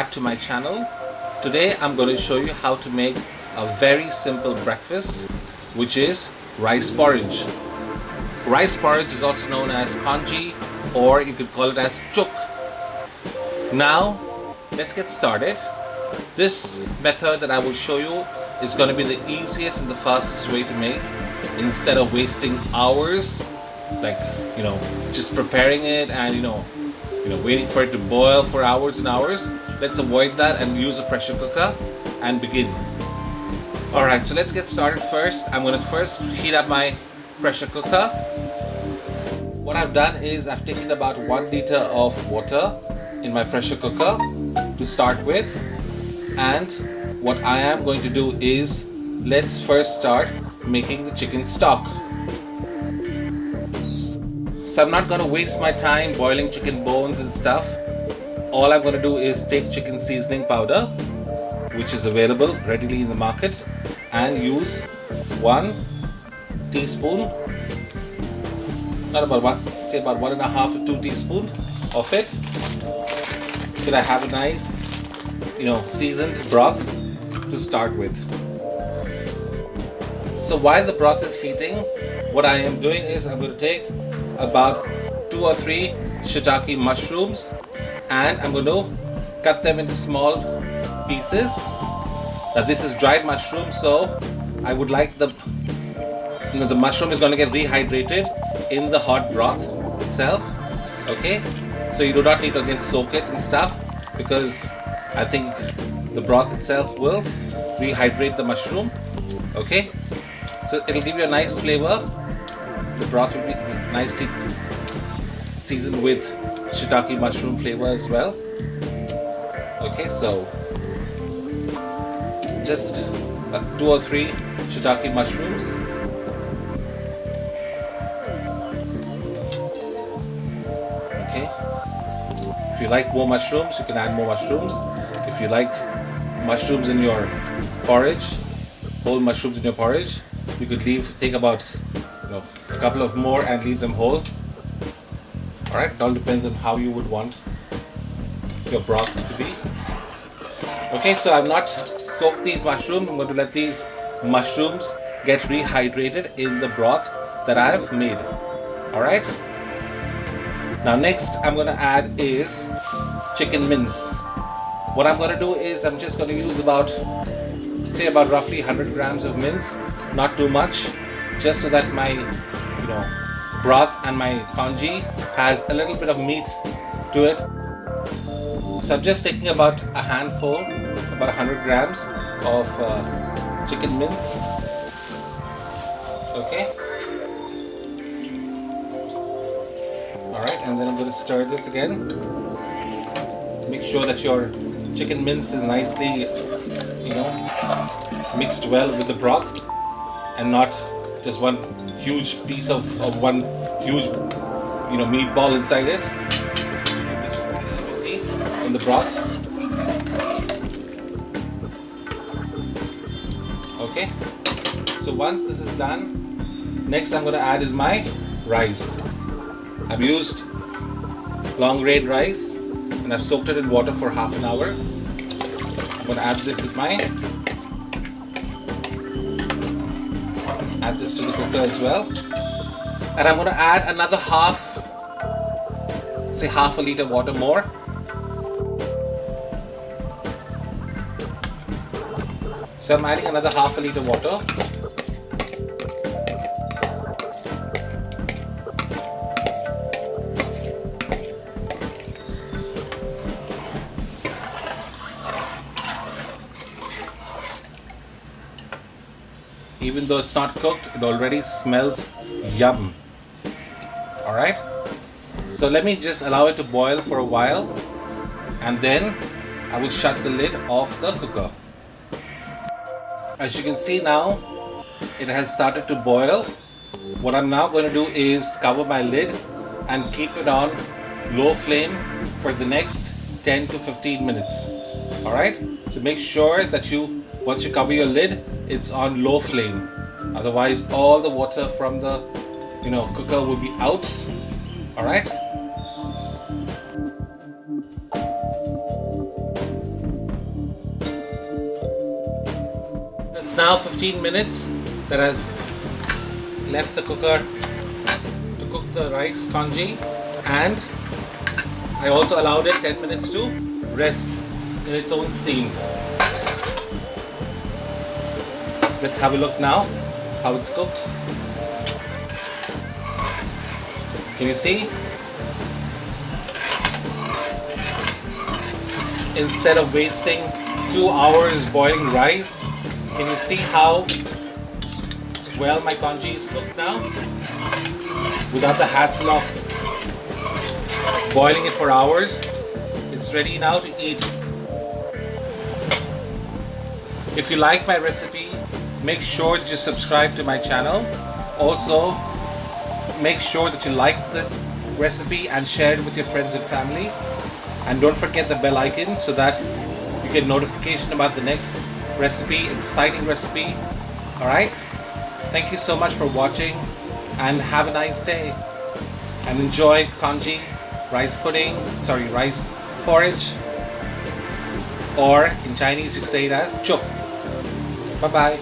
back to my channel. Today I'm going to show you how to make a very simple breakfast, which is rice porridge. Rice porridge is also known as congee, or you could call it as chuk. Now let's get started. This method that I will show you is going to be the easiest and the fastest way to make, instead of wasting hours just preparing it and waiting for it to boil for hours and hours. Let's avoid that and use a pressure cooker and begin. Alright, so let's get started. First, I'm going to first heat up my pressure cooker. What I've done is I've taken about 1 liter of water in my pressure cooker to start with, and what I am going to do is let's first start making the chicken stock. So I'm not going to waste my time boiling chicken bones and stuff. All I'm going to do is take chicken seasoning powder, which is available readily in the market, and use 1 teaspoon, not about one, say about 1.5 to 2 teaspoons of it, so that I have a nice, seasoned broth to start with. So while the broth is heating, what I am doing is I'm going to take about 2 or 3 shiitake mushrooms, and I'm going to cut them into small pieces. Now this is dried mushroom, so I would like the mushroom is going to get rehydrated in the hot broth itself. Okay, so you do not need to again soak it and stuff, because I think the broth itself will rehydrate the mushroom. Okay, so it'll give you a nice flavor. The broth will be nicely seasoned with shiitake mushroom flavor as well. Okay, so just 2 or 3 shiitake mushrooms. Okay, if you like more mushrooms, you can add more mushrooms. If you like mushrooms in your porridge, whole mushrooms in your porridge, you could take about a couple of more and leave them whole. Alright, it all depends on how you would want your broth to be. Okay, so I've not soaked these mushrooms. I'm going to let these mushrooms get rehydrated in the broth that I've made. Alright, now next I'm going to add is chicken mince. What I'm going to do is I'm just going to use about roughly 100 grams of mince, not too much, just so that my broth and my congee has a little bit of meat to it. So I'm just taking about a handful, about 100 grams of chicken mince. Okay, alright, and then I'm going to stir this again. Make sure that your chicken mince is nicely mixed well with the broth, and not just one huge piece of one huge meatball inside it. In the broth. Okay, so once this is done, next I'm going to add is my rice. I've used long grain rice and I've soaked it in water for half an hour. I'm going to add this to the cooker as well, and I'm going to add another half a liter water more. So I'm adding another half a liter water. Even though it's not cooked, it already smells yum. Alright, so let me just allow it to boil for a while, and then I will shut the lid off the cooker. As you can see now, it has started to boil. What I'm now going to do is cover my lid and keep it on low flame for the next 10 to 15 minutes. Alright, so make sure that once you cover your lid, it's on low flame. Otherwise all the water from the cooker will be out. Alright, now 15 minutes that I've left the cooker to cook the rice congee, and I also allowed it 10 minutes to rest in its own steam. Let's have a look now how it's cooked. Can you see? Instead of wasting 2 hours boiling rice, can you see how well my congee is cooked now? Without the hassle of boiling it for hours, it's ready now to eat. If you like my recipe, make sure that you subscribe to my channel. Also, make sure that you like the recipe and share it with your friends and family. And don't forget the bell icon so that you get notification about the next recipe, exciting recipe. Alright? Thank you so much for watching, and have a nice day. And enjoy congee, rice porridge, or in Chinese you say it as chuk. Bye bye.